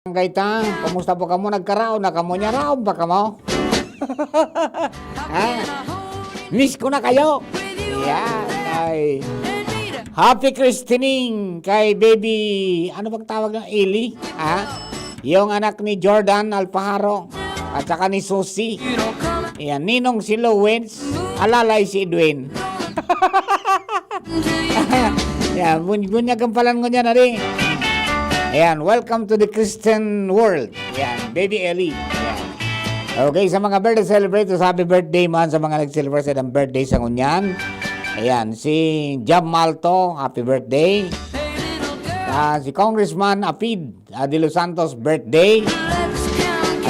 Gaitang, kumusta po kamo nagkaraon na kamo niya raon ba kamo? Ha? Miss ko na kayo. Yan ay happy christening kay baby, ano bang tawag ng Eli? Ha? Yung anak ni Jordan Alpaharo at saka ni Susie. Yan, ninong si Lowens, alalay si Edwin. Yan, bunyagan palan ko niya na rin. Ayan, welcome to the Christian world. Ayan, baby Ellie. Ayan. Okay, sa mga birthday celebrators, happy birthday man sa mga nag-celebrate ng birthday sa ngunyan. Ayan, si Jab Malto, happy birthday. Si Congressman Apid de Los Santos, birthday.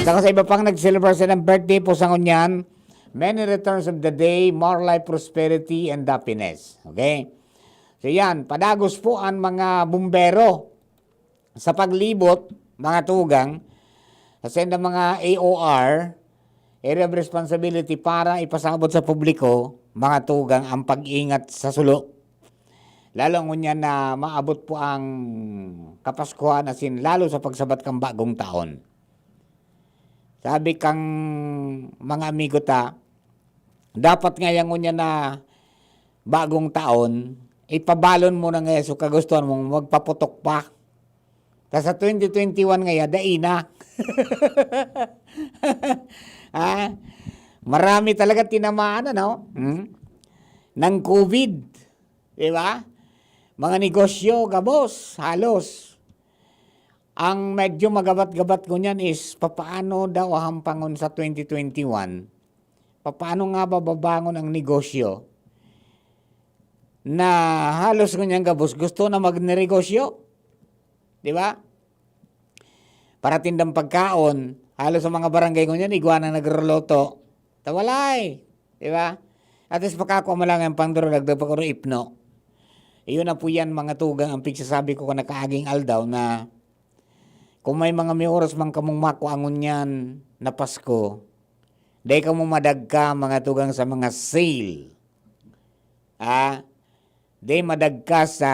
At saka sa iba pang nag-celebrate ng birthday po sa ngunyan, many returns of the day, more life, prosperity, and happiness. Okay? So yan, padagos po ang mga bumbero sa paglibot, mga tugang, kasi ng mga AOR, Area of Responsibility, para ipasabot sa publiko, mga tugang, ang pag-ingat sa sulo. Lalo ngunyan na maabot po ang Kapaskuhan, asin lalo sa pagsabat kang bagong taon. Sabi kang mga amigo ta, dapat ngayon ngunyan na bagong taon, ipabalon mo na ngayon so kagustuhan mong magpaputok pa. Tapos sa 2021 ngayon, daina. Ha? Marami talaga tinamaan, ano? Ng COVID. Diba? Mga negosyo, gabos, halos. Ang medyo magabat-gabat ko niyan is, papaano daw hampangon sa 2021? Papaano nga ba babangon ang negosyo? Na halos ko niyan gabos, gusto na magnegosyo. Di ba? Para tindang pagkaon, halos sa mga barangay ko niyan, iguana nagroloto. Tawalay. Di ba? At least pagkakuha mo lang ang pangduro, nagdagdag ko ipno. Iyon na po yan, mga tugang, ang pigsasabi ko nakaaging aldaw na kung may mga may oras mang kamong makuangon yan na Pasko, dahil ka mo madagka, mga tugang, sa mga sale. Dahil madagka sa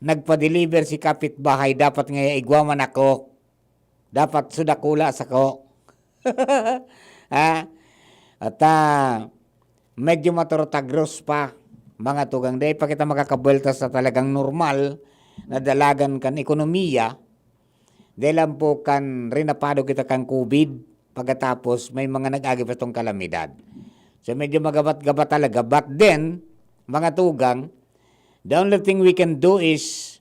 nagpa-deliver si kapitbahay, dapat nga igwaman ako. Dapat sudakula sa ko. At medyo maturotagros pa, mga tugang. Dahil pa kita makakabulta sa talagang normal na dalagan kan ekonomiya. Dahil lang po kan rinapado kita kang COVID. Pagkatapos may mga nag-agip itong kalamidad. So medyo magabat-gabat talaga. But then, mga tugang, the only thing we can do is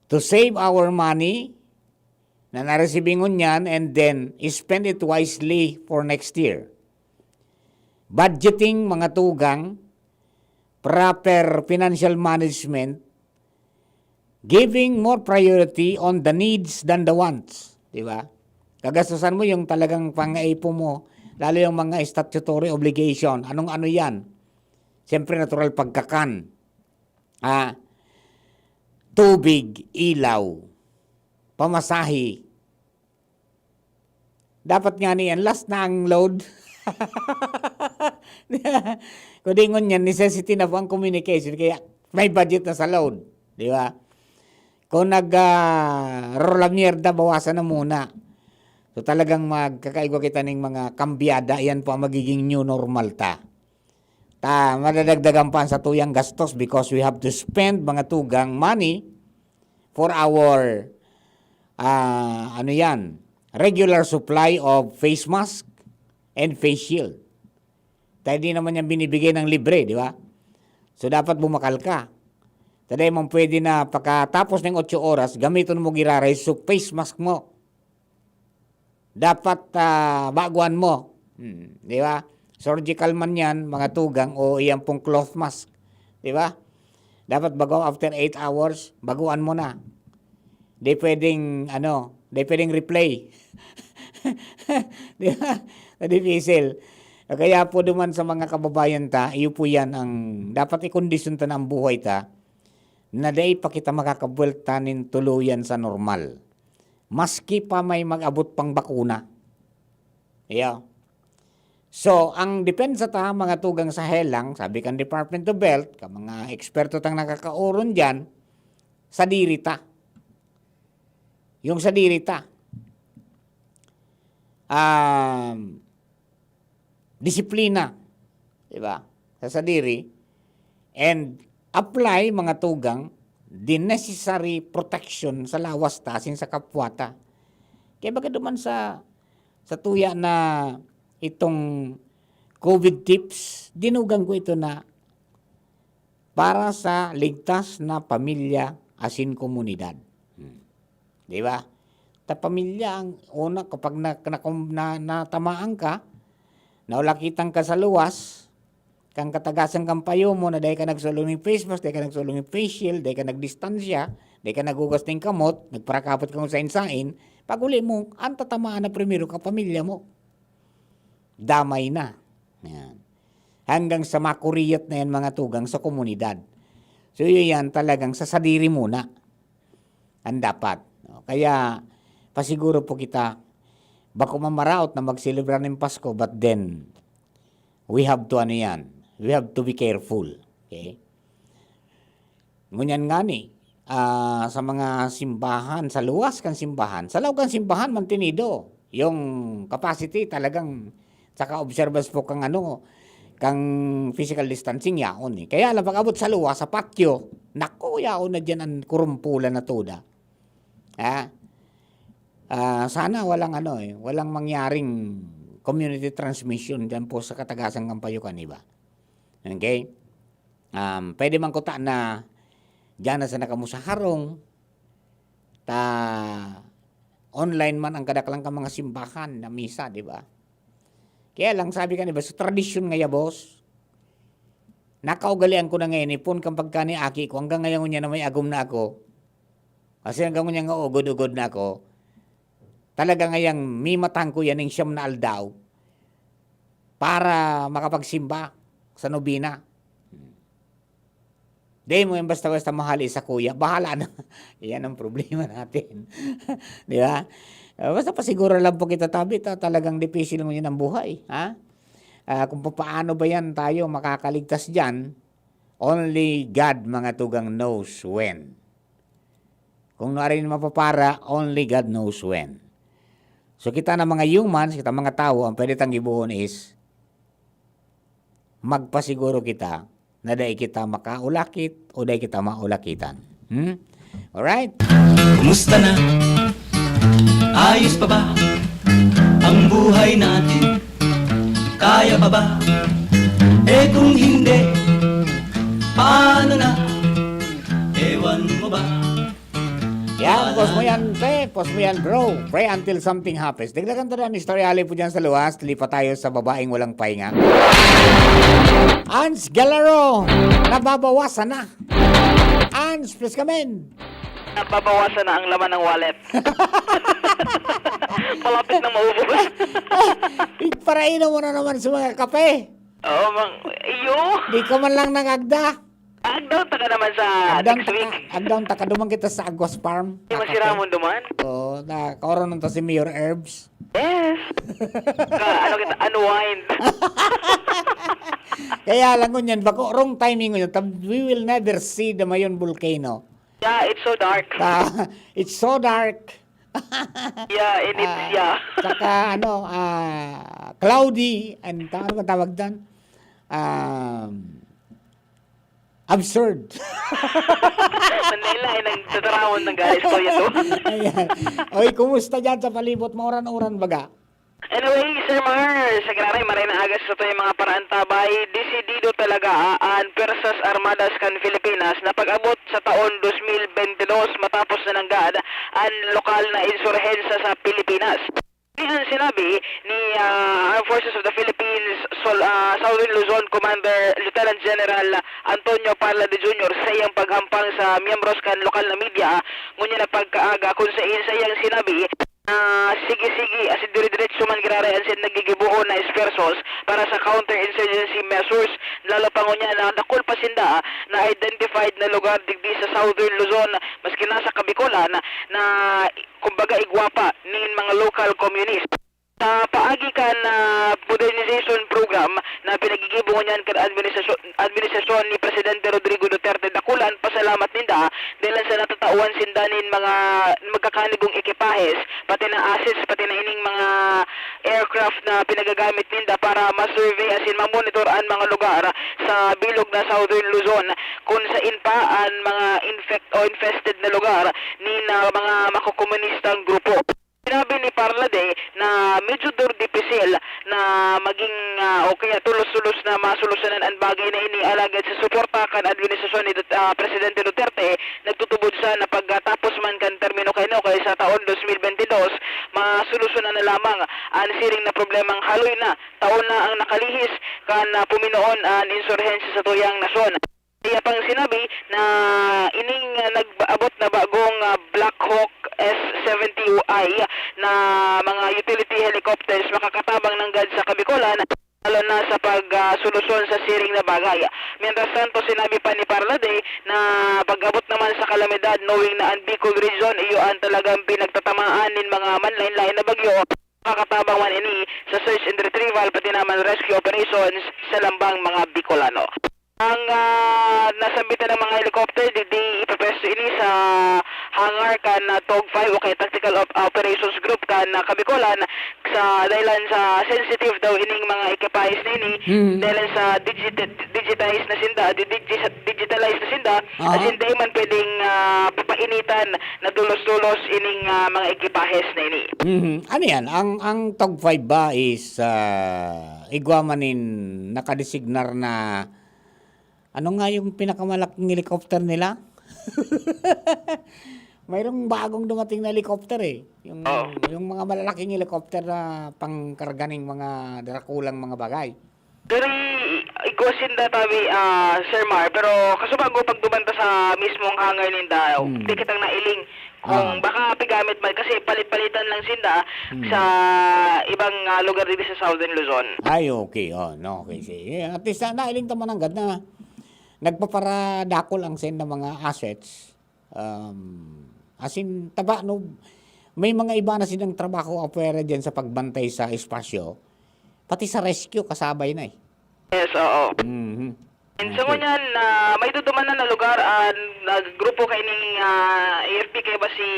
to save our money na naresibingon yan and then spend it wisely for next year. Budgeting, mga tugang, proper financial management, giving more priority on the needs than the wants. Diba? Kagastusan mo yung talagang pang-aipo mo, lalo yung mga statutory obligation. Anong-ano yan? Siyempre natural pagkakan. Tubig, ilaw, pamasahe. Dapat nga niyan, last na ang load. Kudingon yan, necessity na po ang communication. Kaya may budget na sa load. Di ba? Kung rola mierda, bawasan na muna. So talagang magkakaigwa kita ng mga kambyada, yan po ang magiging new normal ta. Madadagdagan pa sa tuyang gastos because we have to spend, mga tugang, money for our regular supply of face mask and face shield. Tayo di naman yan binibigay ng libre, di ba? So dapat bumakal ka. Taday mong pwede na pagkatapos ng 8 oras, gamitin mo giraray so face mask mo. Dapat baguan mo. Di ba? Surgical man yan, mga tugang, o iyan pong cloth mask. Di ba? Dapat bago after 8 hours, baguan mo na. Di pwedeng, di pwedeng replay. Di ba? Difficile. Kaya po duman sa mga kababayan ta, iyo po yan ang dapat ikondisyon ta ng buhay ta, na day pa kita makakabultanin tuluyan sa normal. Maski pa may mag-abot pang bakuna. Yeah. So, ang depensa ta, mga tugang sa helang, sabi kan Department of Health, ka mga eksperto tang nakakauron dyan, sa dirita. Yung sa dirita. disiplina, di ba? Sa sadiri, and apply mga tugang the necessary protection sa lawas tasin sa kapwata. Kaya baga duman sa tuya na itong COVID tips, dinugang ko ito na para sa ligtas na pamilya asin komunidad. Di ba? Ta pamilya ang una kapag natamaan ka, naulakitan ka sa luwas, kang katagasan kang payo mo na dahil ka nagsulong ng face mask, dahil ka nagsulong ng face shield, dahil ka nagdistansya, dahil ka nagugas ng kamot, nagparakapot ka kung sain-sain, pag uli mo, ang tatamaan na primero ka pamilya mo. Damay na. Yan. Hanggang sa makuriyot na yan mga tugang sa komunidad. So yun yan talagang sa sadiri muna. Ang dapat. Kaya pasiguro po kita, bako mamaraot na magsilibra ng Pasko, but then, we have to we have to be careful. Okay? Ngunyan nga ni, sa mga simbahan, sa luwas kang simbahan, sa law kang simbahan, mantinido. Yung capacity talagang, saka observance po kang kang physical distancing yaon eh. Kaya lang pag abot sa luwas, sa patio, naku, yaon na dyan ang kurumpulan na tuda. Sana walang walang mangyaring community transmission dyan po sa Katagasan Kampayukan, iba. Okay? Pwede man kuta na dyan na sa nakamusaharong, online man ang kadaklang ka mga simbahan na misa, di ba? Kaya lang sabi ka, di ba, sa tradisyon nga boss, nakaugalian ko na ngayon, ipon kang pagkani aki ko, hanggang ngayon niya na may agum na ako, kasi hanggang niya nga ugod-ugod na ako, talaga ngayang mimatang ko yan ng siyam na aldaw para makapagsimba sa nobina. Di mo yung basta-basta mahali sa kuya, bahala na. Yan ang problema natin. Di ba? Basta pasiguro lang po kita tabi, talagang difícil mo yun ang buhay. Ha? Kung paano ba yan tayo makakaligtas dyan, only God mga tugang knows when. Kung narin mapapara, only God knows when. So kita na mga humans, kita mga tao, ang pwede tang ibuhon is magpasiguro kita na dahil kita makaulakit o dahil kita maulakitan. Alright? Kumusta na? Ayos pa ba ang buhay natin? Kaya pa ba? Eh kung hindi, paano na? Ewan mo ba? Yan, post mo yan, pre. Post mo yan, bro. Pray until something happens. Dagdagan to na ang istoryali po dyan sa luwas. Lipat tayo sa babaeng walang pahinga. Ans Galaro, nababawasan na. Ans, please come in. Nababawasan na ang laman ng wallet. Malapit na maubos. Parainan mo na naman sa mga kape. Oo, iyo. Di ka man lang nangagda. Agdaw ta ka naman sa next week. Agdaw taka duman kita sa Aguas Farm. Di masira mo duman? Oo, karoon nito si Mayor Herbs. Yes. Kita, unwind. Kaya lang ngunyan, bako wrong timing ngunyan. We will never see the Mayon volcano. Yeah, it's so dark. It's so dark. Yeah, and it's, Saka cloudy, and ano ba tawag doon? Absurd. Manila ay nagtatarawon ng guys ko ito. Ayan. Oy, kumusta dyan sa palibot? Mauran-uran baga? Anyway, Sir Mar, sa graray maray na agas sa yung mga paraantabay, desidido talaga ang Persas Armadas kan Pilipinas na pag-abot sa taon 2022 matapos na nanggad ang lokal na insurhensya sa Pilipinas. Yan sinabi ni Armed Forces of the Philippines Southern Luzon Commander Lieutenant General Antonio Parlade Jr. sa iyang paghampang sa miyembros kan lokal na media ngunya na pagkaaga kung sa iyang sinabi sige as in dire-diretso man giraray ang sin nagigibuo na esforsos para sa counter-insurgency measures lalo pa ngunya na dakol pa sinda na identified na lugar digdi sa Southern Luzon maski nasa Kabikulan na kumbaga igwapa nin mga local communities. Sa paagi kan modernization program na pinagigibungan niyan kan administrasyon ni Presidente Rodrigo Duterte dakulan pasalamat ninda dahil sa natatauan sindanin mga magkakanigong ekipahes pati na assets pati na ining mga aircraft na pinagagamit ninda para ma-survey as in ma-monitor ang mga lugar sa bilog na Southern Luzon kung saan pa ang mga infested na lugar ni na mga makokomunistang grupo. Sinabi ni Parlade na medyo difficile na maging o kaya tulos-tulos na masolusyunan ang bagay na ini alagad sa suporta kan administrasyon ni Presidente Duterte nagtutubod sa na pagkatapos man kan termino kay sa taon 2022 masolusyonan na lamang ang siring na problemang haloy na taon na ang nakalihis kan puminoon ang insurhensya sa tuyang nasyon. Kaya pang sinabi na ining nag-abot na bagong Black Hawk S-70I na mga utility helicopters makakatabang ng GAD sa Kabikulan lalo na sa pagsolusyon sa siring na bagay. Mientras tanto, sinabi pa ni Parlade na pag-abot naman sa kalamidad knowing na ang Bicol region iyo ang talagang pinagtatamaan ng mga manlain-lain na bagyo makakatabang man ini sa search and retrieval pati naman rescue operations sa lambang mga Bicolano. Ang nasambitan ng mga helicopter, di ipapesto ini sa hangar kan TOG 5 o kay Tactical Operations Group kan Kabikulan sa dahilan sa sensitive daw ining mga ekipahis na ini dahil sa digitized na sinda, digitalized na sinda at hindi man pwedeng papainitan na dulos-dulos ining mga ekipahis na ini. Ano yan? Ang TOG 5 ba is igwamanin nakadesignar na ano nga yung pinakamalaking helicopter nila? Mayroong bagong dumating na helicopter eh. Yung mga malalaking helicopter na pangkarganing mga darakulang mga bagay. Dari ikusin da tabi Sir Mar, pero kasubago pag dumanta sa mismong hangar ninda, di kitang nailing kung baka pigamit man kasi palit-palitan lang sinda sa ibang lugar dito sa Southern Luzon. Ay, okay. Oh, no, okay. Sige. At least nailing taman ang na nagpaparadakol ang sen ng mga assets. As in, taba, no, may mga iba na silang trabaho opera dyan sa pagbantay sa espasyo. Pati sa rescue, kasabay na eh. Yes, oo. And so Okay. ngunyan, may duduman na lugar, grupo kay ning AFP kay ba si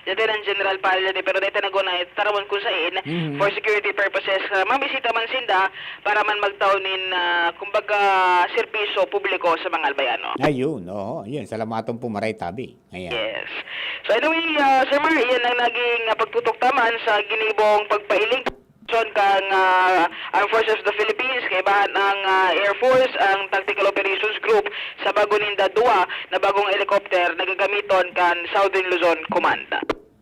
Lieutenant General Palade, pero dito nagunay, tarawon kung saan, for security purposes, mabisita man sinda para man magtaunin, kumbaga, serbisyo publiko sa mga albayano. Ayun, oo. Yun, salamatong pumaray tabi. Ayan. Yes. So anyway, Sir Mar, yan ang naging pagtutok taman sa ginibong pagpailing kang Armed Forces of the Philippines, kaibahan ng Air Force, ang Tactical Operations Group sa bago ninda duwa na bagong helicopter na gagamiton kan Southern Luzon Command.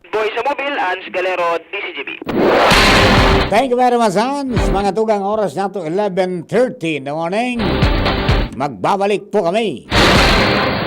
Boy sa Mobile, Ans Galero, DCGB. Thank you very much, Hans. Mga tugang oras na to 11:30 in the morning. Magbabalik po kami.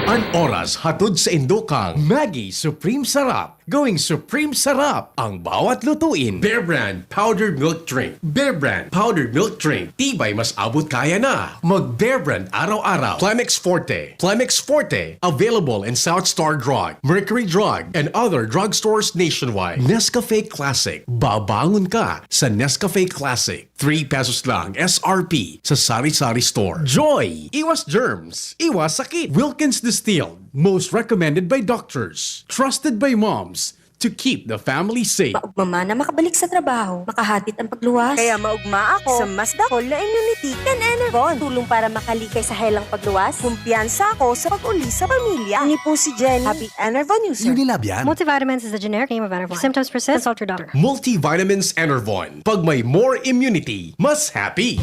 Ang oras hatod sa Indokang Maggie Supreme Sarap. Going Supreme Sarap ang bawat lutuin. Bear Brand Powdered Milk Drink. Bear Brand Powdered Milk Drink. Tibay mas abot kaya na. Mag Bear Brand araw-araw. Plemex Forte. Plemex Forte. Available in South Star Drug, Mercury Drug, and other drugstores nationwide. Nescafe Classic. Babangon ka sa Nescafe Classic. 3 pesos lang SRP sa Sari-Sari Store. Joy. Iwas germs. Iwas sakit. Wilkins Distilled. Most recommended by doctors. Trusted by moms. To keep the family safe. Maugma na makabalik sa trabaho, makahatid ang pagluwas. Kaya maugma ako sa mas dakol na immunity kan Enervon. Tulong para makalikay sa helang pagluwas. Kumpiyansa ako sa pag-uli sa pamilya. Ni po si Jenny, happy Enervon user. Unilab yan. Multivitamins is the generic name of Enervon. If symptoms persist, consult your doctor. Multivitamins Enervon. Pag may more immunity, mas happy.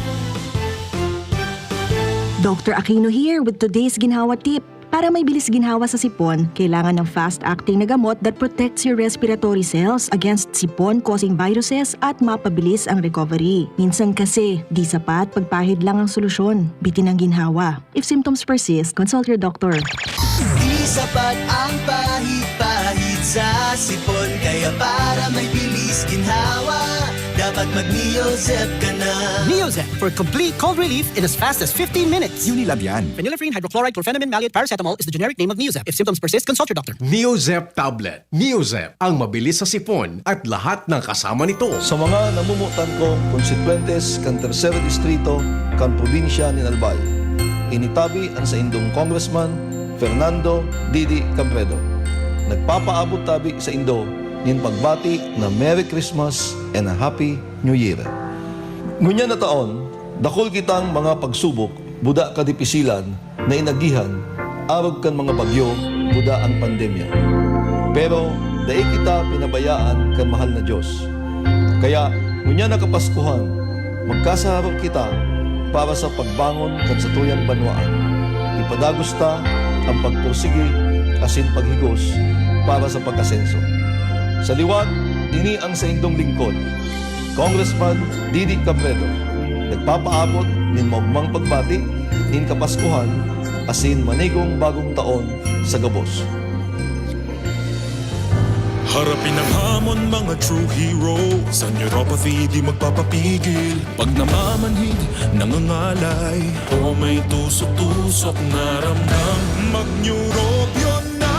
Dr. Aquino here with today's ginhawa tip. Para may bilis ginhawa sa sipon, kailangan ng fast-acting na gamot that protects your respiratory cells against sipon-causing viruses at mapabilis ang recovery. Minsan kasi, di sapat pagpahid lang ang solusyon. Bitin ang ginhawa. If symptoms persist, consult your doctor. Di sapat ang pahit-pahit sa sipon, kaya para may bilis ginhawa, dapat mag-Neozep ka na. Neozep for complete cold relief in as fast as 15 minutes. Unilab yan. Phenylephrine, hydrochloride, chlorpheniramine, maleate, paracetamol is the generic name of Neozep. If symptoms persist, consult your doctor. Neozep Tablet. Neozep, ang mabilis sa sipon at lahat ng kasama nito. Sa mga namumutan ko, konstituentes kan Tercero Distrito, kan probinsya ni Albay. Initabi ang sa indong Congressman Fernando Didi Cabredo. Nagpapaabot tabi sa Indo nin pagbati na Merry Christmas and a Happy New Year. Ngunya na taon, dakol kitang mga pagsubok, buda kadipisilan, na inagihan, arog kan mga bagyo, buda ang pandemya. Pero, dahil kita pinabayaan kan mahal na Diyos. Kaya, ngunya na kapaskuhan, magkasaharap kita para sa pagbangon kan sa tuyang banwaan. Ipadagos ta ang pagpursigi asin paghigos para sa pagkasenso. Sa liwat, ini ang sa indong lingkod, Congressman Didi Cabredo, nagpapaabot nin maugmang pagbati nin kapaskuhan asin manigong bagong taon sa gabos. Harapin ang hamon mga true hero. Sa neuropathy di magpapapigil. Pag namamanhid, nangangalay, o may tusok-tusok na ramdam, mag-neurobion na.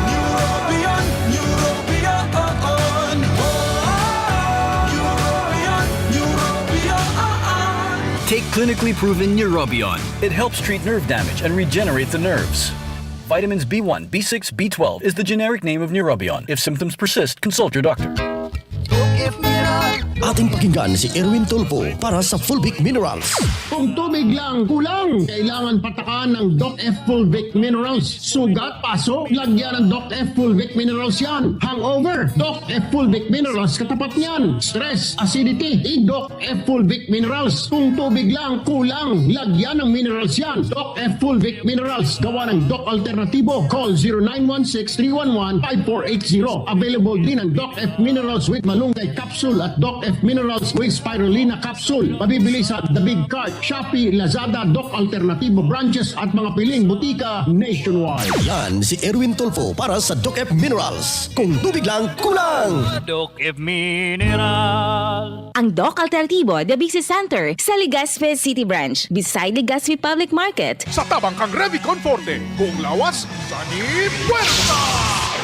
Neurobion, neurobion, neurobion, neurobion. Take clinically proven Neurobion. It helps treat nerve damage and regenerate the nerves. Vitamins B1, B6, B12 is the generic name of Neurobion. If symptoms persist, consult your doctor. Ating pakinggan si Erwin Tulfo para sa Fulvic Minerals. Kung tubig lang kulang, kailangan patakan ng Doc F Fulvic Minerals. Sugat, paso, lagyan ng Doc F Fulvic Minerals yan. Hangover, Doc F Fulvic Minerals katapat niyan. Stress, acidity, Doc F Fulvic Minerals. Kung tubig lang kulang, lagyan ng minerals yan. Doc F Fulvic Minerals. Gawa ng Doc Alternatibo. Call 0916-311-5480. Available din ang Doc F Minerals with Malunggay Capsule at Doc F Minerals with Spirulina Capsule. Mabibili sa The Big Cart, Shopee, Lazada, Doc Alternativo branches at mga piling butika nationwide. Yan si Erwin Tulfo para sa Doc F Minerals. Kung tubig lang kulang. Doc F Mineral. Ang Doc Alternativo, The Bixi Center, sa Legazpi City Branch, beside Legazpi Public Market. Sa tabang kang Revicon Forte, kung lawas, Sani Puerta!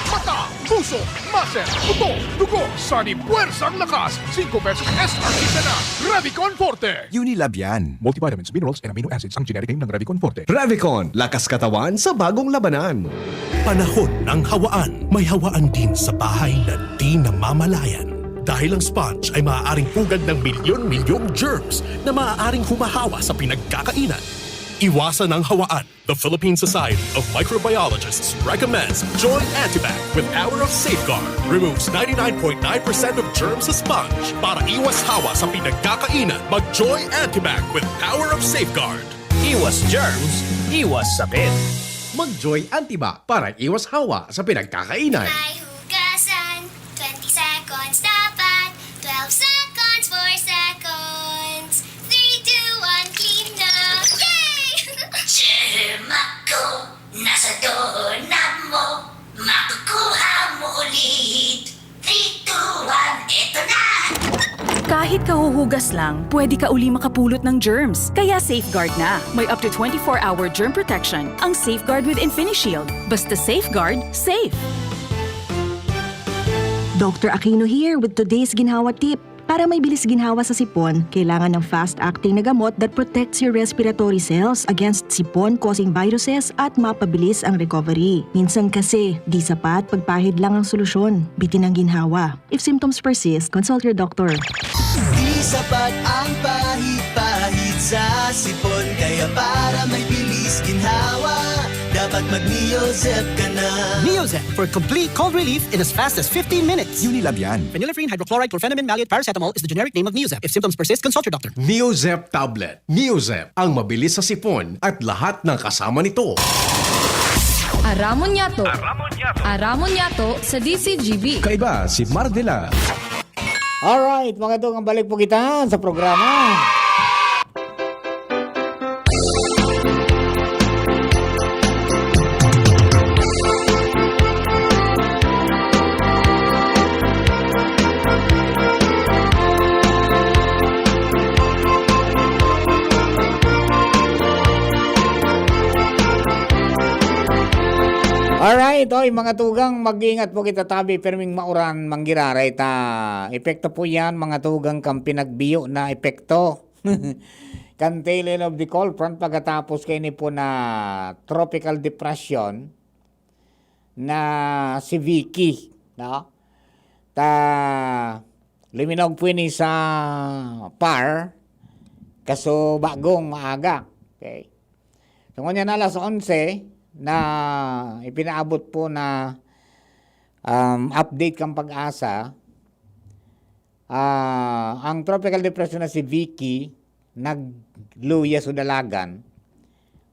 Mata, puso, muscle, buto, dugo, Sani Puerta ang lakas. 5 pesos SRP na Revicon Forte. Unilab yan. Multivitamins, minerals, and amino acids ang generic name ng Revicon Forte. Revicon, lakas katawan sa bagong labanan. Panahon ng hawaan. May hawaan din sa bahay na di namamalayan. Dahil ang sponge ay maaaring pugad ng milyon-milyong germs na maaaring humahawa sa pinagkakainan. Iwasan ang hawaan. The Philippine Society of Microbiologists recommends Joy Antibac with Power of Safeguard. Removes 99.9% of germs sa sponge. Para iwas hawa sa pinagkakainan, mag-Joy Antibac with Power of Safeguard. Iwas germs, iwas sakit. Mag-Joy Antibac para iwas hawa sa pinagkakainan. May hugasan, 20 seconds dapat, 12 seconds, 4 seconds, 3, 2, 1, clean na. Yay! Ako, nasa doorknob mo, makukuha mo ulit. 3, 2, 1, eto na! Kahit kahuhugas lang, pwede ka uli makapulot ng germs. Kaya Safeguard na. May up to 24-hour germ protection ang Safeguard with InfiniShield. Basta Safeguard, safe. Dr. Aquino here with today's ginhawa tip. Para may bilis ginhawa sa sipon, kailangan ng fast-acting na gamot that protects your respiratory cells against sipon-causing viruses at mapabilis ang recovery. Minsan kasi, di sapat pagpahid lang ang solusyon. Bitin ang ginhawa. If symptoms persist, consult your doctor. Di sapat ang pahit-pahit sa sipon, kaya para may bilis ginhawa, dapat mag-Neozep ka na. Neozep for complete cold relief in as fast as 15 minutes. Unilab yan. Phenylephrine, hydrochloride, chlorpheniramine, maleate, paracetamol is the generic name of Neozep. If symptoms persist, consult your doctor. Neozep Tablet. Neozep, ang mabilis sa sipon at lahat ng kasama nito. Aramon Yato. Aramon Yato sa DCGB. Kaiba si Mardela. Alright, mga dong, ang balik po kita sa programa. Alright, oy mga tugang, mag-ingat po kita tabi perming mauran manggiraray ta. Epekto po yan mga tugang kang pinagbiyo na epekto. Kan tail end of the cold front pagkatapos kayo ni po na tropical depression na si Vicky, no? Ta liminaw po ni sa par kaso bagong maaga. Okay. So kanya na alas 11 na ipinaabot po na update kang Pag-asa, ang tropical depression na si Vicky nagluya sa dalagan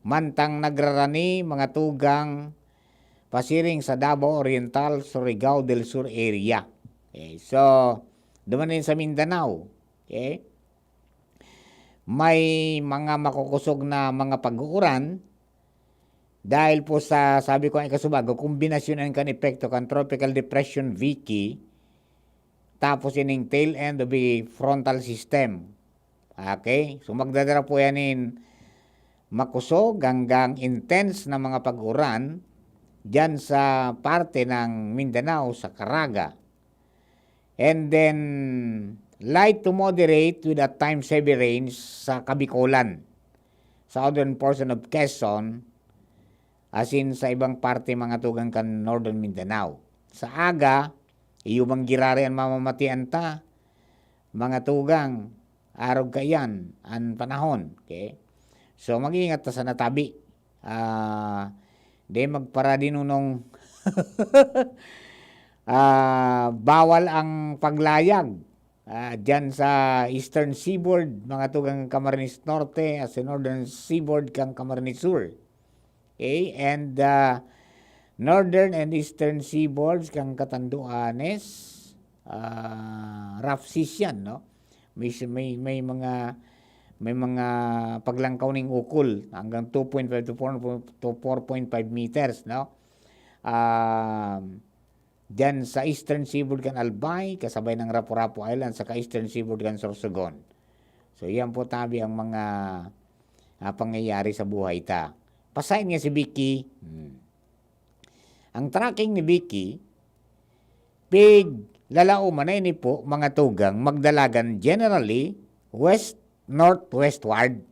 mantang nagrarani mga tugang pasiring sa Davao Oriental, Surigao del Sur area. Okay, so dumanin sa Mindanao. Okay? May mga makukusog na mga pag-uuran dahil po sa, sabi ko ay kasubago, kombinasyon ang kan epekto kan tropical depression Vicky tapos ining tail end of the frontal system. Okay? So magdadala po yan in makusog hanggang intense na mga pag-uran dyan sa parte ng Mindanao, sa Caraga. And then, light to moderate with at times heavy rains sa Kabikolan, southern portion of Quezon, as in sa ibang parte mga tugang kan northern Mindanao. Sa aga, iyumang girari ang mamamatian ta, mga tugang, arog kayan, ang panahon. Okay? So, mag-iingat ta sa natabi. Di magpara din nung bawal ang paglayag dyan sa eastern seaboard, mga tugang Camarines Norte, as sa northern seaboard kang Camarines Sur. Okay? And northern and eastern seaboards kang Catanduanes, rough seas yan, no? May mga paglangkaw ning ukol hanggang 2.5 to 4.5 meters, no? Diyan sa eastern seaboard kan Albay, kasabay ng Rapu-Rapu Island, sa eastern seaboard kan Sorsogon. So yan po tabi ang mga pangyayari sa buhay ta. Pasahin nga si Vicky. Ang tracking ni Vicky, pig lalao manay ni po mga tugang magdalagan generally northwestward.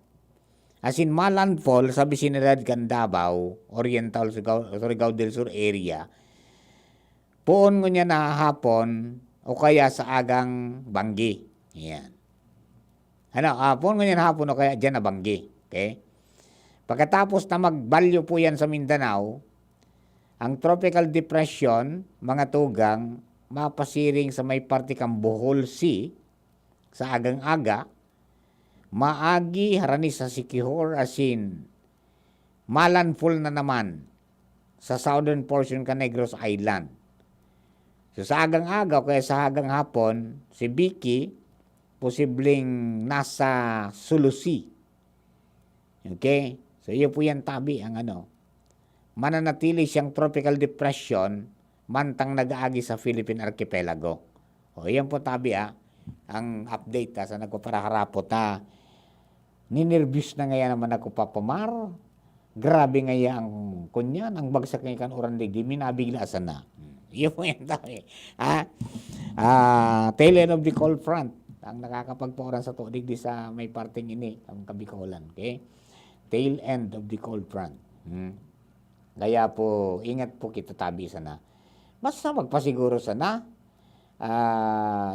As in malandfall sa bisinidad kan Davao, Oriental, Surigao del Sur area. Poon niya na hapon o kaya sa agang Banggi. Yan. Poon niya na hapon o kaya dyan na Banggi. Okay? Pagkatapos na magbalyo po yan sa Mindanao, ang tropical depression, mga tugang, mapasiring sa may parte kang Bohol Sea, sa agang-aga, maagi harani sa Siquijor, as in malandfall na naman sa southern portion ka Negros Island. So sa agang-aga o kaya sa agang hapon, si Vicky posibleng nasa Sulusi. Okay? So iyo po yan tabi ang mananatili siyang tropical depression mantang nag-aagi sa Philippine Archipelago. O yan po tabi ang update sa nagpaparaharapot na ninirviews na ngayon naman ako papamar. Grabe ngayon ang kunyan, ang bagsak ngayon kan oran digdi, minabiglasan na. Iyon po yan tabi. Tail end of the cold front ang nakakapagpauran sa tudig di sa may parting ini, ang Kabikolan. Okay? Tail end of the cold front. Kaya po, ingat po kita tabi sana. Basta magpasiguro sana.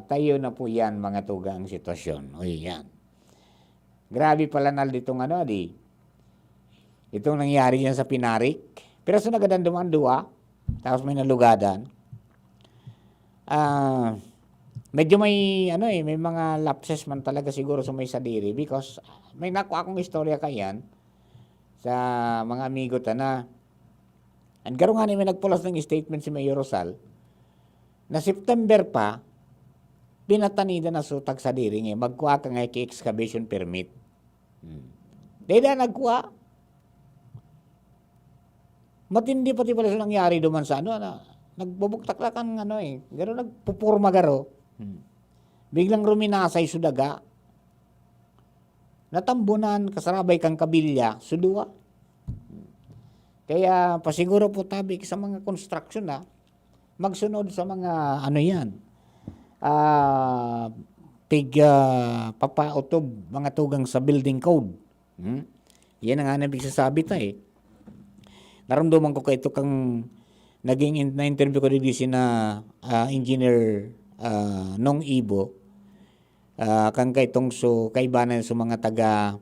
Tayo na po yan mga tugang sitwasyon. O yan. Grabe pala na ditong itong nangyari yan sa Pinarik. Pero sa nagadanduman duwa, tapos may nalugadan. Medyo may may mga lapses man talaga siguro sa may sadiri because may nakuha akong istorya kayan sa mga amigo ta na and garo nga may nagpulas ng statement si Mayor Rosal na September pa pinatanida na sutag sa diri magkuha ka nga excavation permit. Dahil nagkuha. Matindi pati pala sa nangyari duman sa nagbubuktaklakan garo nagpupurma garo. Biglang ruminasay sudaga. Natambunan kasarabay kang kabilya sudua. Kaya pasiguro po tabi sa mga construction magsunod sa mga papautob mga tugang sa building code. Yan ang nabig sasabi ta Naramdaman ko kay ito kang na-interview ko rin si engineer Nong Ibo, kang kay Tongso, kaibanan sa mga taga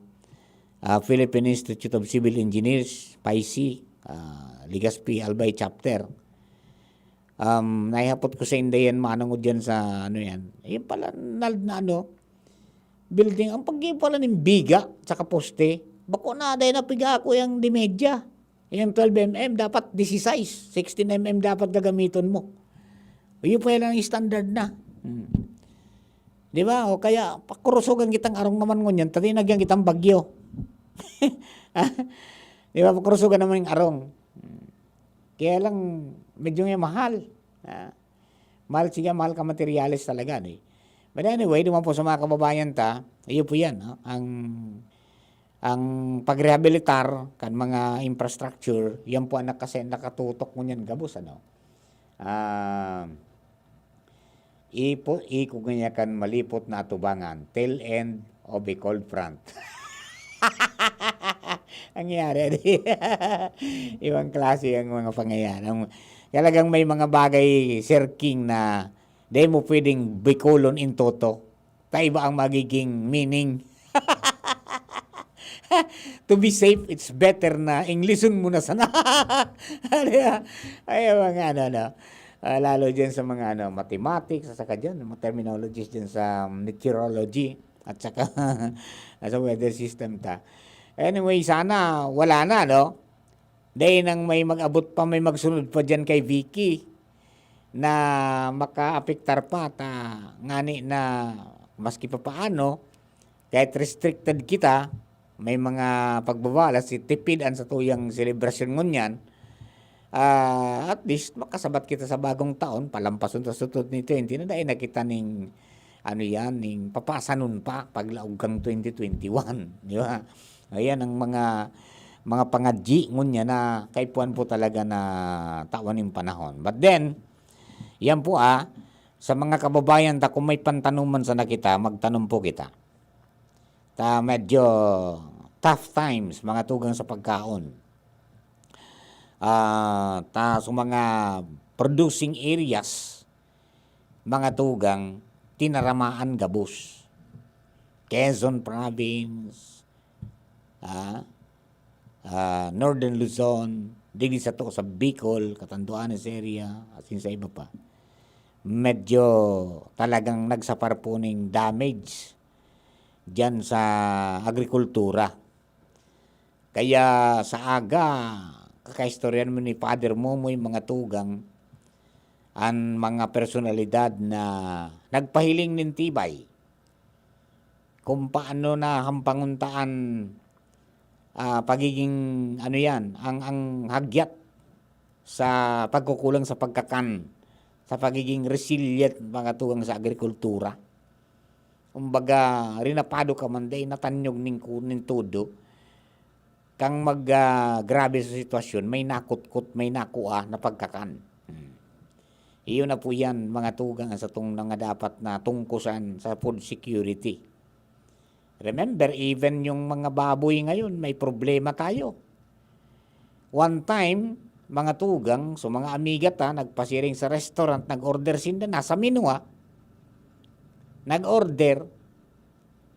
Philippine Institute of Civil Engineers, PICE, Legazpi, Albay Chapter. Naihapot ko sa Indayan, manangod dyan sa ano yan. Ayun pala, building, ang pag pala ng biga, tsaka poste, bako na, dahil napiga ako yung di medya. Yung 12mm, dapat 16, 16mm dapat gagamiton mo. Yun pa lang yung standard na. Di ba? O kaya, pakurusugan kitang arong naman ngunyan, tatinagyan kitang bagyo. Di ba? Pakurusugan naman yung arong. Kaya lang, medyo nga mahal. Mahal siya, mahal ka materialis talaga. Eh. But anyway, naman po sa mga kababayan ayun po yan. Ang pagrehabilitar kan mga infrastructure, yan po ang nakatutok mo yan gabos. Iko ganyan kan malipot na atubangan, tail end of a cold front. Ang nangyari. Ibang klase ang mga pangyayari. Talagang may mga bagay, Sir King, na di mo pwedeng bicolon in toto. Iba ang magiging meaning. To be safe, it's better na Englishin mo na sana. Ay, mga lalo dyan sa mga mathematics, saka dyan, mga terminologies dyan sa meteorology, at saka sa weather system Anyway, sana wala na, no? Dahil nang may mag-abot pa, may magsunod pa dyan kay Vicky na maka-apektar pa ngani na maski pa paano, kahit restricted kita, may mga pagbabala, si tipidan sa tuyang celebration ngunyan, at least makasabat kita sa bagong taon, palampason sa sutod ni 20, na dahil nakita ning ning papasanon pa paglaog kang 2021, di ba? Ayan ang mga pangadji ngunya na kaipuan po talaga na tawan yung panahon. But then, yan po sa mga kababayan kung may pantanuman sa nakita, magtanong po kita. Medyo tough times, mga tugang sa pagkaon. Sa mga producing areas, mga tugang, tinaramaan gabos. Quezon Province, Northern Luzon, dili sa to sa Bicol, Catanduanes area, at sa iba pa. Medyo talagang nagsapar po ng damage dyan sa agrikultura. Kaya sa aga, kakaistoryan mo ni Father Momoy mga tugang, ang mga personalidad na nagpahiling ng tibay kung paano na hampanguntaan pagiging ang hagyat sa pagkukulang sa pagkakan, sa pagiging resilient mga tugang sa agrikultura. Kumbaga, rinapado ka man day, natanyog ning todo, kang grabe sa sitwasyon, may nakutkot, may nakua na pagkakan. Iyon na po yan, mga tugang, sa itong nga dapat na tungkusan sa food security. Remember, even yung mga baboy ngayon, may problema tayo. One time, mga tugang, so mga amigat nagpasiring sa restaurant, nag-order sinda, nasa menu nag-order,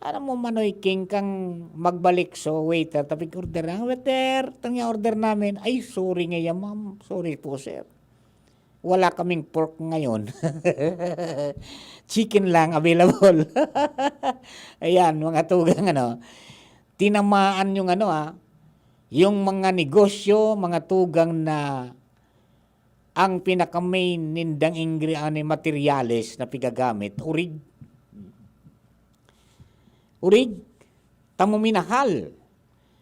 alam mo Manoy King kang magbalik, so waiter, tapik order waiter, tangya order namin, ay sorry ngayon ma'am, sorry po sir. Wala kaming pork ngayon. Chicken lang available. Ayan, mga tugang tinamaan yung yung mga negosyo, mga tugang na ang pinaka-main nindang materyales na pigagamit, urig, tamo minahal.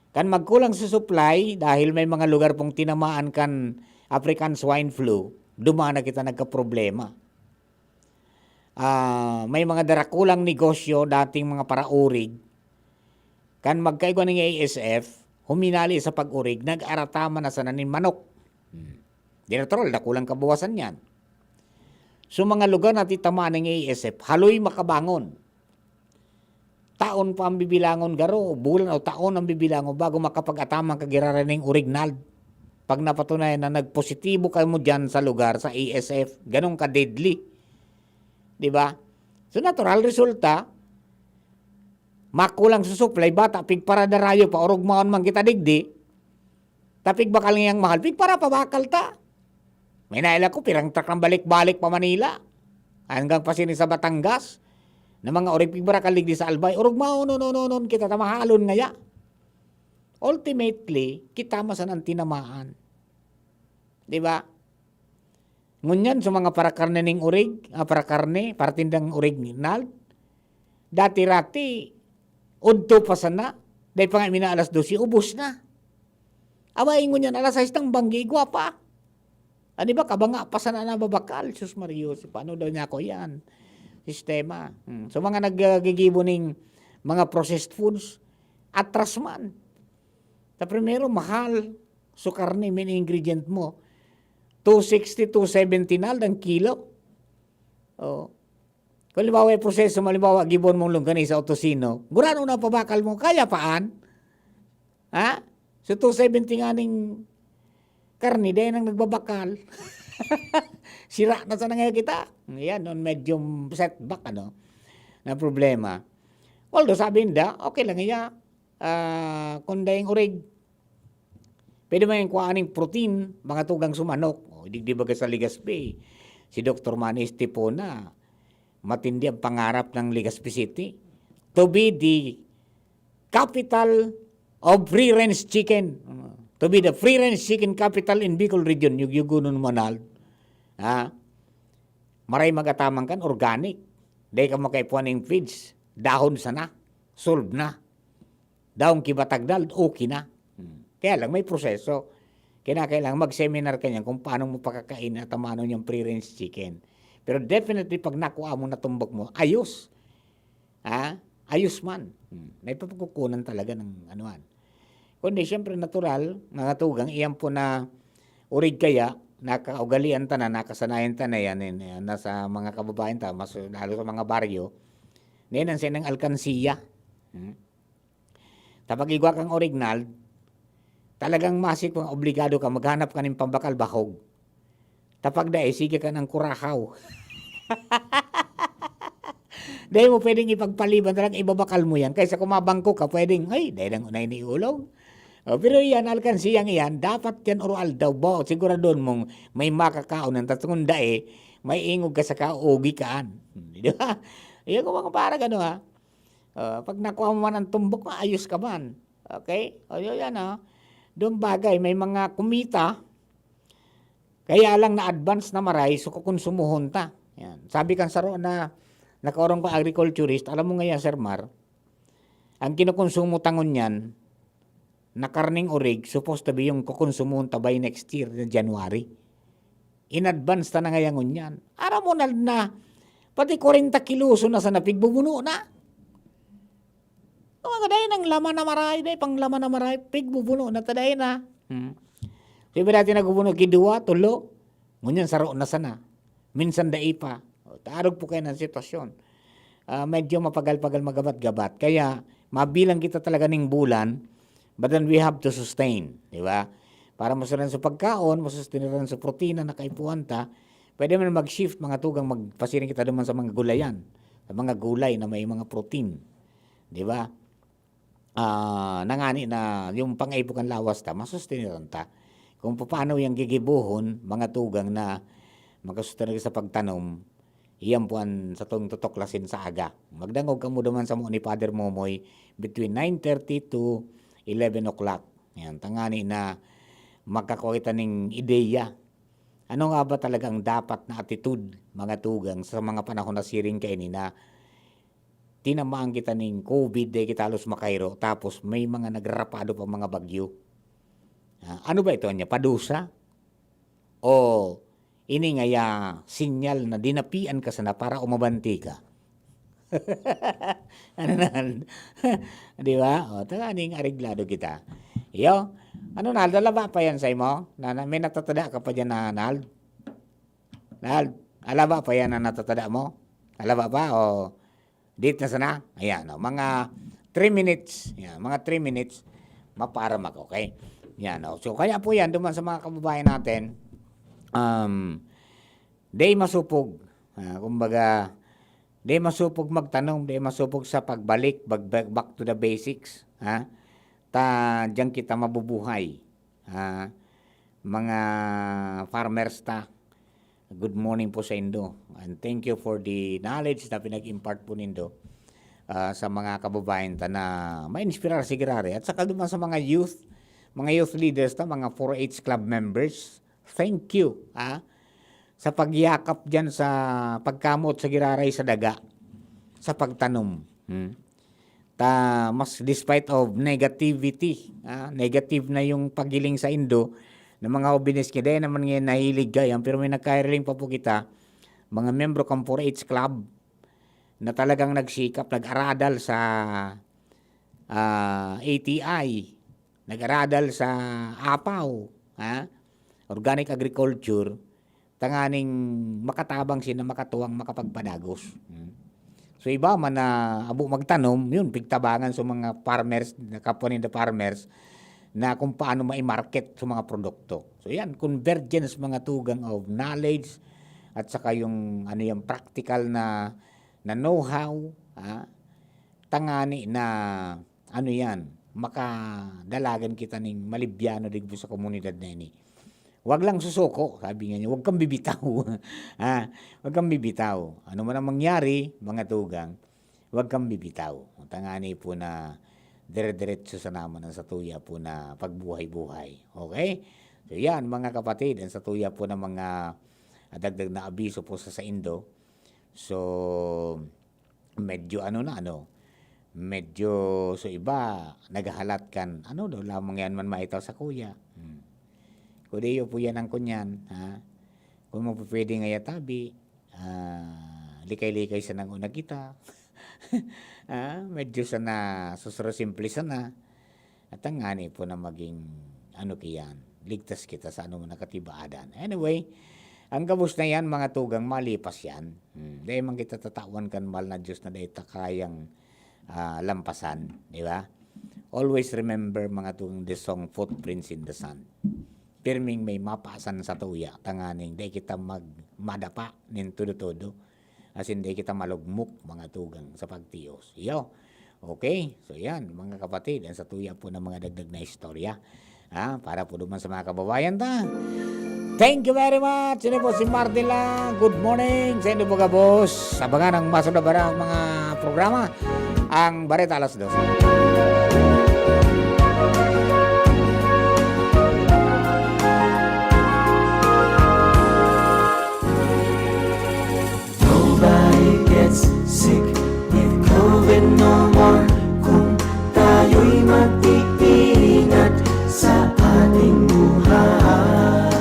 Kan magkulang sa supply, dahil may mga lugar pong tinamaan kan African swine flu, dumana kita nagka-problema. May mga darakulang negosyo, dating mga paraurig, kan magkaigo ng ASF, huminali sa pag-urig, nag-aratama na sa nanin manok. Dinatrol, dakulang kabawasan yan. So mga lugar na titamaan ng ASF, haloy makabangon. Taon pa ang bibilangon garo, bulan o taon ang bibilangon bago makapag-atamang kagiraran ng urignal. pag napatunayan na nagpositibo ka mo dyan sa lugar, sa ASF, ganun ka deadly. Di ba? So natural resulta, makulang sa supply, bata, pigpara darayo pa, orog maon man kita digdi, tapig bakal ngayang mahal, pigpara pa bakal ta. May naila ko, pirang truck ng balik-balik pa Manila, hanggang pa sini sa Batangas, na mga orig pigbara kaligdi sa Albay, orog maon, no, kita tamahalon ngaya. Ultimately, kita masan ang tinamaan. Di ba? Ngunyan sa mga parakarne ning urig, parakarne, partindang urig ni Nald, dati-rati, udto pa sana, dahil pa nga mina alas 12, ubos na. Away ngunyan alas 6 ng banggi, gwapa. Di ba, kabanga pa sana na babakal, Sus Mario, paano daw niya ako yan? Sistema. So mga naggigibo ning mga processed foods, atras man. Sa primero, mahal. So karne, main ingredient mo. 260, 270 na ang kilo. Oh. Kung libawa yung proseso, malibawa, gibon mong lungkani sa otosino, gurano na pabakal mo, kaya paan? Ha? So 270 nga ning karne, dahil nang nagbabakal. Sira na sa nangyay kita. Yan, non medyo setback, na problema. Although sabi nda, okay lang iya. Kung dahing urig, pwede mo yung kuhaning protein, mga tugang sumanok. Di ba sa Legazpi, si Dr. Manny Estipona, matindi ang pangarap ng Legazpi City to be the capital of free-range chicken. To be the free-range chicken capital in Bicol region. Yugunon manal. Maray magatamang kan, organic. Dahil ka makaipuan ng feeds, dahon sana, solve na. Daong kibatagdal, okay na. Kaya lang may proseso. Kailangan mag-seminar ka niyan kung paano mo pakakain at amano niyang free-range chicken. Pero definitely pag nakuha mo na tumbok mo, ayos. Ayos man. May papagkukunan talaga ng anuan. Kundi siyempre natural, mga tugang, iyan po na urig kaya, nakaugalian ta na, nakasanayan ta na yan, nasa mga kababayan ta, mas lalo sa mga baryo, niyan ang sinang alkansiya. Tapag igwa kang original, talagang masik kung obligado ka, maghanap ka ng pambakal bahog. Tapag dahil, sige ka ng kurahaw. Dahil mo pwedeng ipagpaliban, talagang ibabakal mo yan. Kaysa kumabangko ka, pwedeng, dahil ang unay ni ulog. Pero yan, alkansiyang yan, dapat yan oral daw ba? Siguradon mong may makakaon ng tatlong dae, may ingog ka sa kaugi kaan. Di ba? Iyan ko mga parang pag nakuha mo man ang tumbok, ayos ka man. Okay? O yan Doon bagay, may mga kumita, kaya lang na-advance na maray, so kukonsumuhon ta. Yan. Sabi kan saro na nakaurong ko agriculturist, alam mo nga yan, Sir Mar, ang kinukonsumo tangon yan, na karning orig, supposed to be yung kukonsumuhon ta by next year, January. In advance ta na ngayon yan. Aram mo na, pati 40 kiluso na sa napigbubuno na. Mga dahin ang laman na maray, pang laman na maray, pigbubuno na tadahin na. Sabi natin nagbubuno, kidua, tulo, ngunyan saro na sana. Minsan dahi pa. Taarog po kayo ng sitwasyon. Medyo mapagal-pagal magabat-gabat. Kaya, mabilang kita talaga ng bulan, but then we have to sustain. Di ba? Para masunan sa pagkaon, masustinan sa protina na kaipuan ta, pwede man mag-shift mga tugang, magpasirin kita naman sa mga gulayan. Sa mga gulay na may mga protein. Di ba? Nangani na yung pang-ipukan lawas ta, masustiniran ta. Kung paano yung gigibuhon, mga tugang na magkasustinan sa pagtanom, iyan po ang sa itong tutuklasin sa aga. Magdangog ka mo naman sa mo ni Father Momoy between 9:30 to 11 o'clock. Yan, tangani na magkakuha ng ideya. Ano nga ba talagang dapat na attitude, mga tugang, sa mga panahon na siring kayo na tinamaan kita ng COVID, de kita halos makairo, tapos may mga nagrapado pa mga bagyo. Ano ba ito niya? Padusa? O ini nga sinyal na dinapian ka sana para umabanti ka? Ano na? Di ba? O, takaning areglado kita. Yo, ano na, dalaba pa yan sa imo? May natatada ka pa dyan na Nald? Nald, alaba pa yan na natatada mo? Alaba pa o date na sana? Ayan, mga 3 minutes. Yan, mga 3 minutes, maparam ako, okay? Yan, oh. So, kaya po yan, duman sa mga kababayan natin, day masupog. Kumbaga, day masupog magtanong, day masupog sa pagbalik, back to the basics. Diyan kita mabubuhay. Mga farmers ta, good morning po sa Indo. And thank you for the knowledge na pinag-impart po nindo sa mga kababayan ta na ma-inspirar sigurari. At saka duman sa mga youth leaders ta, mga 4-H club members, thank you sa pagyakap dyan sa pagkamot sa giraray sa daga, sa pagtanom. Mas despite of negativity, negative na yung pagiling sa Indo, ng mga obines kaya dahil naman ngayon nahilig gayang, pero may nagkairing pa po kita, mga membro ng 4-H club na talagang nagsikap, nag-aradal sa ATI, nag-aradal sa APAW, organic agriculture, tanganing makatabang sila, makatuwang, makapagpadagos. So iba man na abo magtanom, yun, pigtabangan sa mga farmers, kapwa nila farmers, na kung paano ma-market sa mga produkto. So yan, convergence mga tugang of knowledge at saka yung yung practical na know-how, tangani na yan, makadalagan kita ning malibyano digbo sa komunidad na ini. Huwag lang susuko, sabi nga niya, huwag kang bibitaw. Huwag kang bibitaw. Ano man ang mangyari, mga tugang, huwag kang bibitaw. Tangani po na dire-diretso sa naman ang satuya po na pagbuhay-buhay. Okay? So yan, mga kapatid, ang satuya po ng mga dagdag na abiso po sa Indo. So, medyo medyo so iba, naghahalat kan, daw lamang yan man maitaw sa kuya. Kudiyo po yan ang kunyan. Kung mo po pwede nga yatabi, likay-likay sa nanguna kita. Medyo sana susuro simple sana. At ang ngani po na maging kiyan, ligtas kita sa man nakatibaadan. Anyway, ang gabos na yan, mga tugang, malipas yan. Dahil man kita tatawan kan mal na Diyos na dahil takayang lampasan. Di ba? Always remember, mga tugang, the song Footprints in the Sun. Pirming may mapasan sa tuya, tanganing dahil kita madapa nin todo-todo. As in, dahil kita malugmok, mga tugang, sa pagtiyos. Iyo. Okay? So yan, mga kapatid, ang sa tuya po ng mga dagdag na istorya. Para po duman sa mga kababayan ta. Thank you very much. Sino po si Martin lang. Good morning. Sa inyo po ka, boss. Abangan ang masudabara mga programa. Ang Bareta alas 12. Sick if COVID no more. Kung tayo'y mag-iingat sa ating buhay.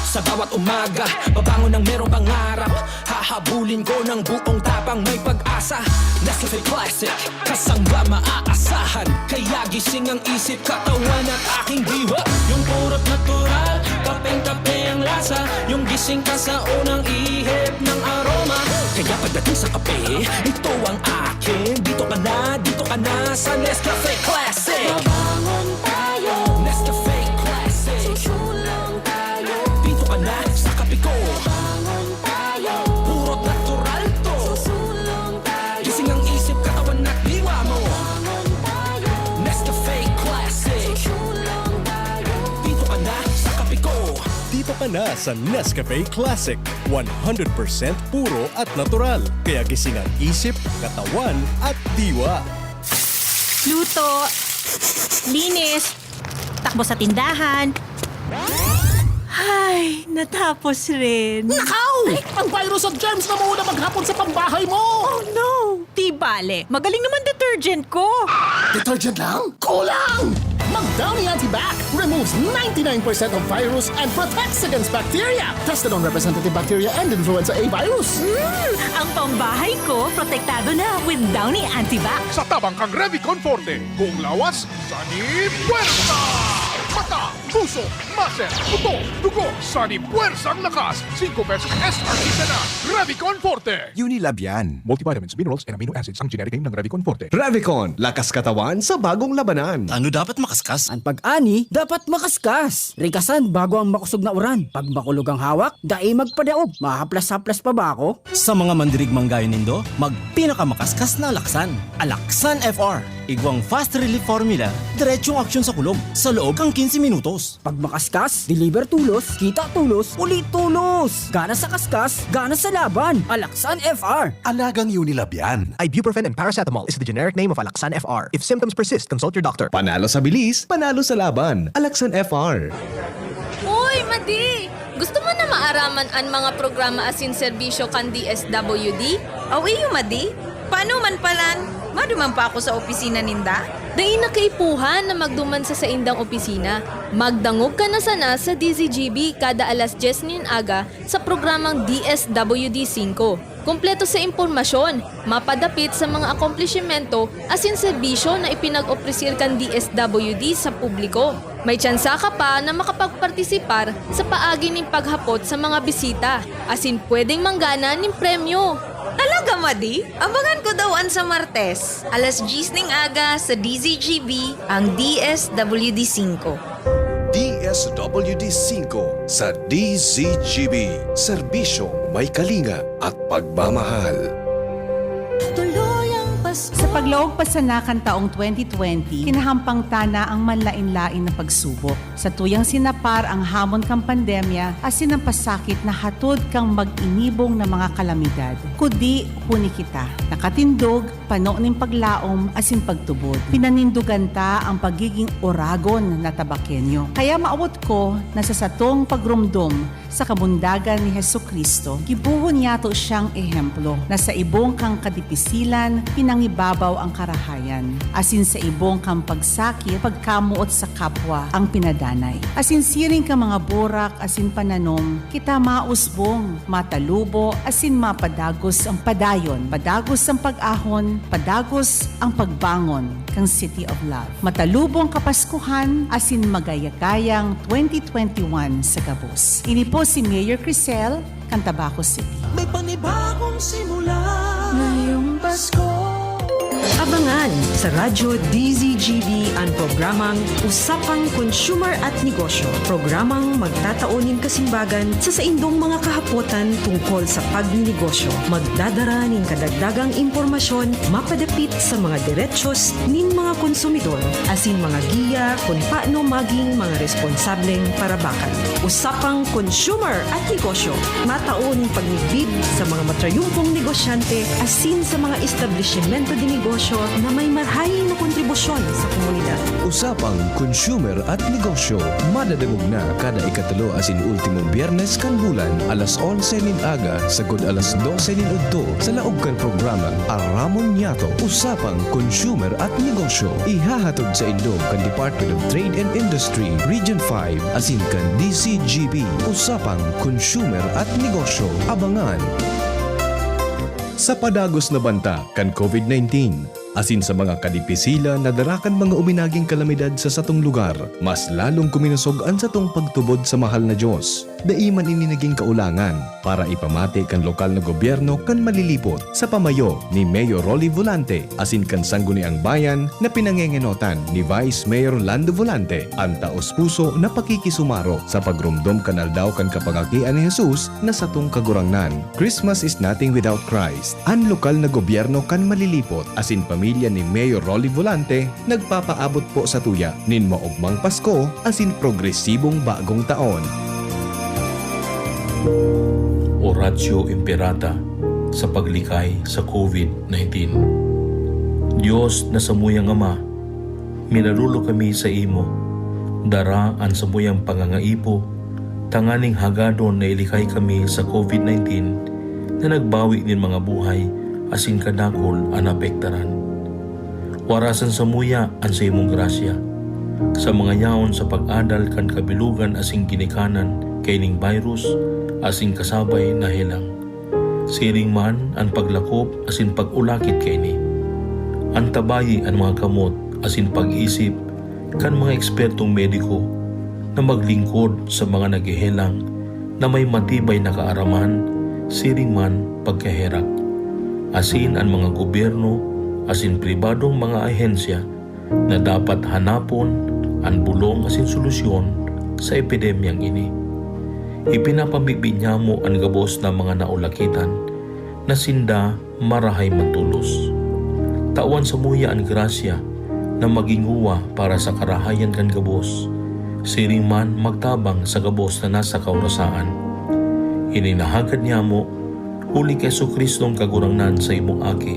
Sa bawat umaga, babangon ng merong pangarap. Hahabulin ko ng buong tapang may pag-asa. Nescafe Classic, kasangga maaasahan. Kaya gising ang isip, katawan at aking diwa. Yung purot natural, kapeng-kape ang lasa. Yung gising ka sa unang ihip ng aroma. Kaya pagdating sa kape, ito ang akin. Dito ka na sa Nescafe Classic. Babangon tayo, Nescafe Classic. Susulang tayo, dito ka na sa kape ko. Babangon tayo, purot natural to. Susulang tayo, gising ang isip, katawan at diwa mo. Babangon tayo, Nescafe Classic. Susulang tayo, dito ka na sa kape ko. Dito ka na sa Nescafe Classic. 100% puro at natural. Kaya gising ang isip, katawan at diwa. Luto, linis, takbo sa tindahan. Ay, natapos rin. Nakaw! Ang virus at germs na muna maghapon sa pambahay mo! Oh no! Di bale, magaling naman detergent ko. Detergent lang? Kulang! Mag-Downy Antibac removes 99% of virus and protects against bacteria. Tested on representative bacteria and influenza A virus. Ang pambahay ko, protektado na with Downy Antibac. Sa tabang kang Revicon Forte, kung lawas, sanib, puwerta! Mata, puso, muscle, buto, dugo, sani, puwersang lakas. 5 pesos SRP na. Revicon Forte. Unilab yan. Multivitamins, minerals, and amino acids ang generic name ng Revicon Forte. Revicon, lakas katawan sa bagong labanan. Ano dapat makaskas? Ang pag-ani, dapat makaskas. Rikasan bago ang makusog na uran. Pag makulog ang hawak, dai magpadaog. Mahaplas-haplas pa ba ako? Sa mga mandirigmang gaya nindo, magpinakamakaskas na Alaksan. Alaksan FR. Igwang fast relief formula, diretsong aksyon sa kulog sa loob ng 15 minutos. Pag makaskas, deliver tulos, kita tulos, ulit tulos. Gana sa kaskas, gana sa laban. Alaksan FR. Alagang Unilab yan. Ibuprofen and paracetamol is the generic name of Alaksan FR. If symptoms persist, consult your doctor. Panalo sa bilis, panalo sa laban. Alaksan FR. Uy, Madi! Gusto mo na maaraman ang mga programa asin serbisyo kan DSWD? Awi Madi? Paano man palan? Maduman pa ako sa opisina ninda? Dahil nakaipuhan na magduman sa indang opisina. Magdangog ka na sana sa DZGB kada alas 10 nin aga sa programang DSWD 5. Kompleto sa impormasyon, mapadapit sa mga akomplishmento asin serbisyo na ipinag-opresir kan DSWD sa publiko. May tsansa ka pa na makapagpartisipar sa paagi ng paghapot sa mga bisita, asin pwedeng manggana ng premyo. Talaga, Madi? Abangan ko daw sa Martes. Alas 10 ning aga sa DZGB, ang DSWD 5. DSWD 5 sa DZGB. Serbisyo, may kalinga at pagmamahal. Sa pagloob pasanakan taong 2020, kinahampang tana ang manlain-lain na pagsubok. Sa tuyang sinapar ang hamon kang pandemya, asin ang pasakit na hatod kang mag-inibong na mga kalamidad. Kudi, huni kita. Nakatindog, pano ning paglaom, asin pagtubod. Pinanindugan ta ang pagiging oragon na tabakenyo. Kaya maawot ko na sa satong pagrumdom sa kabundagan ni Hesukristo, gibuhon yato siyang ehemplo na sa ibong kang kadipisilan, pinangibabaw ang karahayan. Asin sa ibong kang pagsakit, pagkamuot sa kapwa ang pinadanay. Asin siring ka mga burak, asin pananom, kita mausbong, matalubo, asin mapadagos ang padayon, padagos ang pag-ahon, padagos ang pagbangon kang City of Love. Matalubong kapaskuhan, asin magayagayang 2021 sa Gabos. Ini po si Mayor Crisel, Cantabaco City. May panibagong simula ngayong Pasko. Abangan sa Radyo DZGB ang programang Usapang Consumer at Negosyo. Programang magtataunin kasimbagan sa saindong mga kahapotan tungkol sa pagnegosyo. Magdadara nin kadagdagang impormasyon mapadapit sa mga diretsyon nin mga konsumidor asin mga giya kung paano maging mga responsableng parabakan. Usapang Consumer at Negosyo. Mataon pagnibid sa mga matrayumpong negosyante asin sa mga establishmento de negosyo na may marhayin na kontribusyon sa komunidad. Usapang Consumer at Negosyo. Madadagog na kada ikatulo asin ultimong Biyernes kan bulan alas 11 nin aga sagod alas 12 nin udto sa laog kan programa Aramon Niato. Usapang Consumer at Negosyo. Ihahatod sa Indog kan Department of Trade and Industry Region 5 asin kan DCGB. Usapang Consumer at Negosyo. Abangan. Sa padagos na banta kan COVID-19, asin sa mga kadipisila na darakan mga uminaging kalamidad sa satong lugar, mas lalong kuminusog ang satong pagtubod sa mahal na Diyos. Daiman ini naging kaulangan para ipamati kan lokal na gobyerno kan malilipot sa pamayo ni Mayor Rolly Volante asin kan sangguniang bayan na pinangengenotan ni Vice Mayor Lando Volante ang taos-puso na pakikisumaro sa pagrumdom kan aldaw kan kapagakian ni Jesus na satong kagurangnan. Christmas is nothing without Christ. Ang lokal na gobyerno kan malilipot asin pamilya ni Mayor Rolly Volante nagpapaabot po sa tuya nin maugmang Pasko asin progresibong bagong taon. Oratio Imperata sa paglikay sa COVID-19. Diyos na samuyang Ama, minarulo kami sa imo, dara ang samuyang pangangaipo, tanganing hagadon na ilikay kami sa COVID-19 na nagbawi nin mga buhay asin kadakol ang apektaran. Warasan samuya ang sa imong grasya, sa mga yaon sa pag-adal kan kabilugan asing ginikanan kay ning virus, asing kasabay na helang. Siring man ang paglakop asin pag-ulakit kay ni. Ang tabayi ang mga kamot asin pag-isip kan mga ekspertong mediko na maglingkod sa mga naghihelang na may matibay na kaaraman, siring man pagkaherak. Asin ang mga gobyerno, asin pribadong mga ahensya na dapat hanapon ang bulong asin solusyon sa epidemyang ini. Ipinapamibi niya mo ang gabos na mga naulakitan na sinda marahay mantulos. Tawan sa muya ang grasya na maging huwa para sa karahayan kan gabos, siring man magtabang sa gabos na nasa kaurasaan. Ininahagad niya mo, huli kay Jesucristong kagurangnan sa imong aki,